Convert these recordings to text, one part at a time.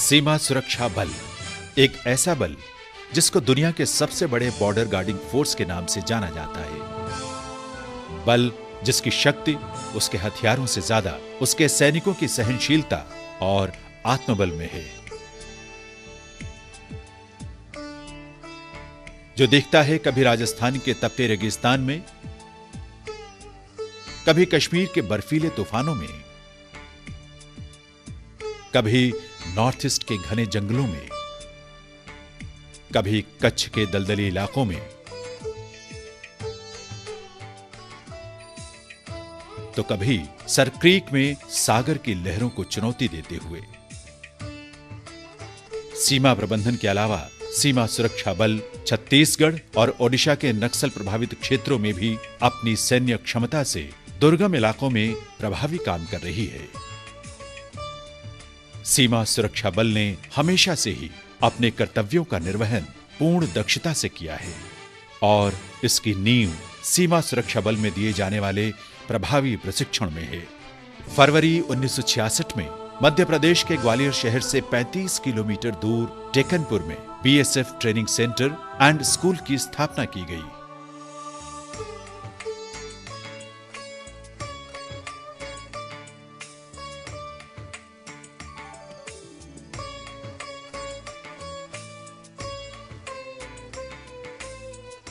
सीमा सुरक्षा बल एक ऐसा बल जिसको दुनिया के सबसे बड़े बॉर्डर गार्डिंग फोर्स के नाम से जाना जाता है। बल जिसकी शक्ति उसके हथियारों से ज्यादा उसके सैनिकों की सहनशीलता और आत्मबल में है, जो दिखता है कभी राजस्थान के तपते रेगिस्तान में, कभी कश्मीर के बर्फीले तूफानों में, कभी नॉर्थ ईस्ट के घने जंगलों में, कभी कच्छ के दलदली इलाकों में, तो कभी सर क्रीक में सागर की लहरों को चुनौती देते हुए। सीमा प्रबंधन के अलावा सीमा सुरक्षा बल छत्तीसगढ़ और ओडिशा के नक्सल प्रभावित क्षेत्रों में भी अपनी सैन्य क्षमता से दुर्गम इलाकों में प्रभावी काम कर रही है। सीमा सुरक्षा बल ने हमेशा से ही अपने कर्तव्यों का निर्वहन पूर्ण दक्षता से किया है और इसकी नींव सीमा सुरक्षा बल में दिए जाने वाले प्रभावी प्रशिक्षण में है। फरवरी 1966 में मध्य प्रदेश के ग्वालियर शहर से 35 किलोमीटर दूर टेकनपुर में BSF training centre and school की स्थापना की गई।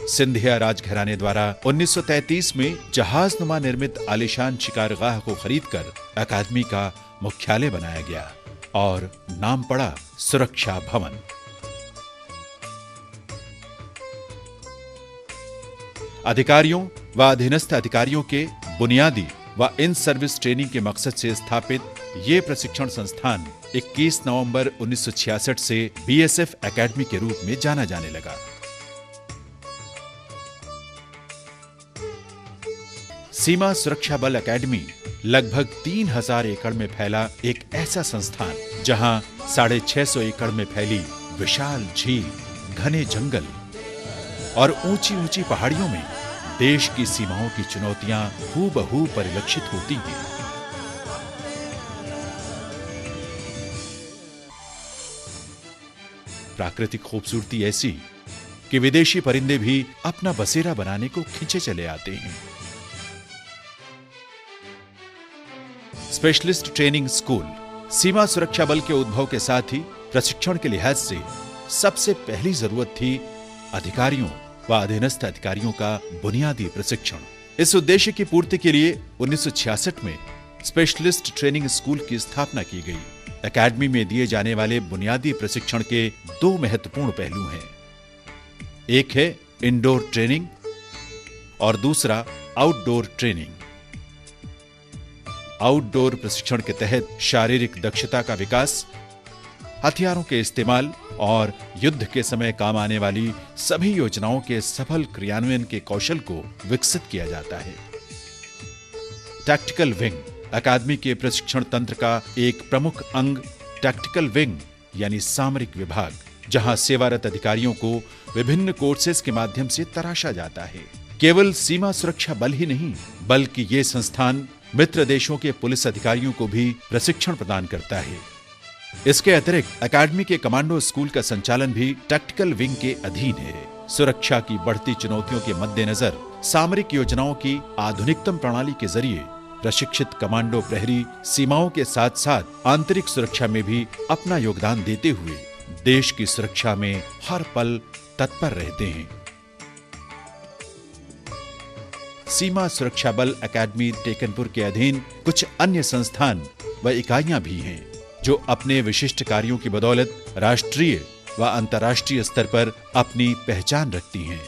सिंधिया राजघराने द्वारा 1933 में जहाजनुमा निर्मित आलीशान शिकारगाह को खरीदकर अकादमी का मुख्यालय बनाया गया और नाम पड़ा सुरक्षा भवन। अधिकारियों व अधीनस्थ अधिकारियों के बुनियादी व इन सर्विस ट्रेनिंग के मकसद से स्थापित ये प्रशिक्षण संस्थान 21 नवंबर 1966 से बीएसएफ एकेडमी के रूप में जाना जाने लगा। सीमा सुरक्षा बल एकेडमी लगभग 3000 एकड़ में फैला एक ऐसा संस्थान जहां 650 एकड़ में फैली विशाल झील, घने जंगल और ऊंची ऊंची पहाड़ियों में देश की सीमाओं की चुनौतियां हूबहू परिलक्षित होती हैं। प्राकृतिक खूबसूरती ऐसी कि विदेशी परिंदे भी अपना बसेरा बनाने को खींचे चले आते हैं। स्पेशलिस्ट ट्रेनिंग स्कूल सीमा सुरक्षा बल के उद्भव के साथ ही प्रशिक्षण के लिहाज से सबसे पहली जरूरत थी अधिकारियों व अधीनस्थ अधिकारियों का बुनियादी प्रशिक्षण। इस उद्देश्य की पूर्ति के लिए 1966 में स्पेशलिस्ट ट्रेनिंग स्कूल की स्थापना की गई। एकेडमी में दिए जाने वाले बुनियादी प्रशिक्षण के दो महत्वपूर्ण पहलू हैं। एक है इंडोर ट्रेनिंग और दूसरा आउटडोर ट्रेनिंग। आउटडोर प्रशिक्षण के तहत शारीरिक दक्षता का विकास, हथियारों के इस्तेमाल और युद्ध के समय काम आने वाली सभी योजनाओं के सफल क्रियान्वयन के कौशल को विकसित किया जाता है। टैक्टिकल विंग अकादमी के प्रशिक्षण तंत्र का एक प्रमुख अंग टैक्टिकल विंग यानी सामरिक विभाग, जहां सेवारत अधिकारियों को विभिन्न कोर्सेज के माध्यम से तराशा जाता है। केवल सीमा सुरक्षा बल ही नहीं, बल्कि ये संस्थान मित्र देशों के पुलिस अधिकारियों को भी प्रशिक्षण प्रदान करता है। इसके अतिरिक्त अकादमी के कमांडो स्कूल का संचालन भी टैक्टिकल विंग के अधीन है। सुरक्षा की बढ़ती चुनौतियों के मद्देनजर सामरिक योजनाओं की आधुनिकतम प्रणाली के जरिए प्रशिक्षित कमांडो प्रहरी सीमाओं के साथ साथ आंतरिक सुरक्षा में भी अपना योगदान देते हुए देश की सुरक्षा में हर पल तत्पर रहते हैं। सीमा सुरक्षा बल एकेडमी टेकनपुर के अधीन कुछ अन्य संस्थान व इकाइयां भी हैं जो अपने विशिष्ट कार्यों की बदौलत राष्ट्रीय व अंतर्राष्ट्रीय स्तर पर अपनी पहचान रखती हैं।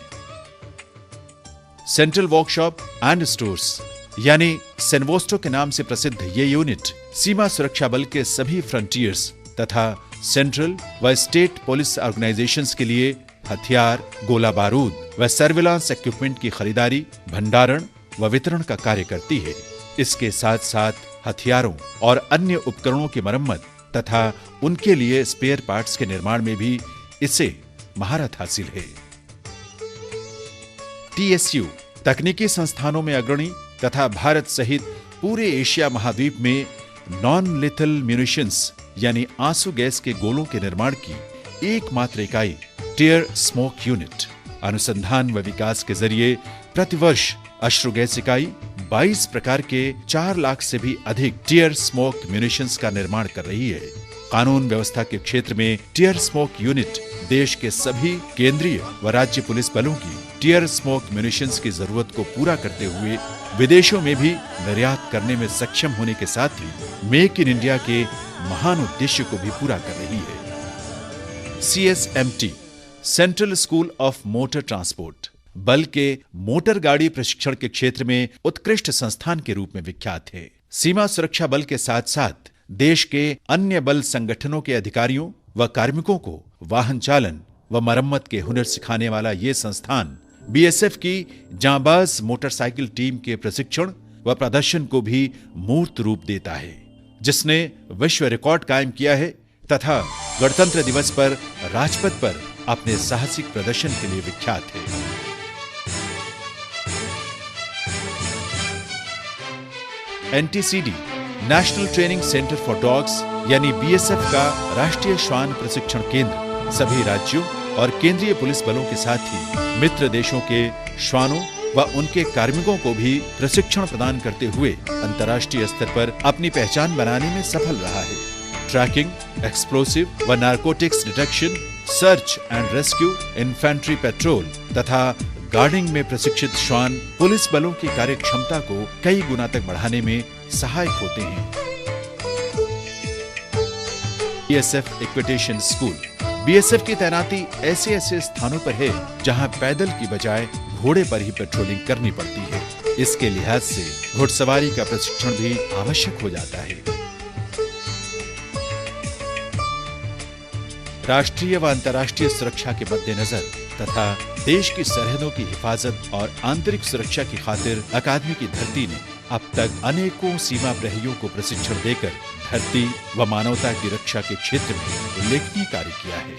सेंट्रल वर्कशॉप एंड स्टोर्स यानी सेनवोस्टो के नाम से प्रसिद्ध ये यूनिट सीमा सुरक्षा बल के सभी फ्रंटियर्स तथा सेंट्रल व स्टेट पुलिस ऑर्गेनाइजेशंस के लिए हथियार, गोला बारूद व सर्विलांस इक्विपमेंट की खरीदारी, भंडारण व वितरण का कार्य करती है। इसके साथ साथ हथियारों और अन्य उपकरणों की मरम्मत तथा उनके लिए स्पेयर पार्ट्स के निर्माण में भी इसे महारत हासिल है। टीएसयू तकनीकी संस्थानों में अग्रणी तथा भारत सहित पूरे एशिया महाद्वीप में नॉन लिथल म्यूनिशंस यानी आंसू गैस के गोलों के निर्माण की एकमात्र इकाई टियर स्मोक यूनिट अनुसंधान व विकास के जरिए प्रतिवर्ष अश्रु गैस इकाई 22 प्रकार के 4 लाख से भी अधिक टियर स्मोक म्यूनिशंस का निर्माण कर रही है। कानून व्यवस्था के क्षेत्र में टियर स्मोक यूनिट देश के सभी केंद्रीय व राज्य पुलिस बलों की टियर स्मोक म्यूनिशंस की जरूरत को पूरा करते हुए विदेशों में भी निर्यात करने में सक्षम होने के साथ ही मेक इन इंडिया के महान उद्देश्य को भी पूरा कर रही है। CSMT central school of motor transport बल के मोटर गाड़ी प्रशिक्षण के क्षेत्र में उत्कृष्ट संस्थान के रूप में विख्यात है। सीमा सुरक्षा बल के साथ साथ देश के अन्य बल संगठनों के अधिकारियों व कार्मिकों को वाहन चालन व मरम्मत के हुनर सिखाने वाला ये संस्थान BSF की जांबाज मोटरसाइकिल टीम के प्रशिक्षण व प्रदर्शन को भी मूर्त रूप देता है, जिसने विश्व रिकॉर्ड कायम किया है तथा गणतंत्र दिवस पर राजपथ पर अपने साहसिक प्रदर्शन के लिए विख्यात है। NTCD national training centre for dogs यानी BSF का राष्ट्रीय श्वान प्रशिक्षण केंद्र सभी राज्यों और केंद्रीय पुलिस बलों के साथ ही मित्र देशों के श्वानों व उनके कार्मिकों को भी प्रशिक्षण प्रदान करते हुए अंतर्राष्ट्रीय स्तर पर अपनी पहचान बनाने में सफल रहा है। ट्रैकिंग, एक्सप्लोसिव व narcotics detection, search and rescue, infantry petrol तथा गार्डिंग में प्रशिक्षित श्वान पुलिस बलों की कार्य क्षमता को कई गुना तक बढ़ाने में सहायक होते हैं। BSF इक्विटेशन स्कूल BSF की तैनाती ऐसे ऐसे स्थानों पर है जहां पैदल की बजाय घोड़े पर ही पेट्रोलिंग करनी पड़ती है। इसके लिहाज से घुड़सवारी का प्रशिक्षण भी आवश्यक हो जाता है। राष्ट्रीय व अंतर्राष्ट्रीय सुरक्षा के मद्देनजर तथा देश की सरहदों की हिफाजत और आंतरिक सुरक्षा की खातिर अकादमी की धरती ने अब तक अनेकों सीमा प्रहरियों को प्रशिक्षण देकर धरती व मानवता की रक्षा के क्षेत्र में उल्लेखनीय कार्य किया है।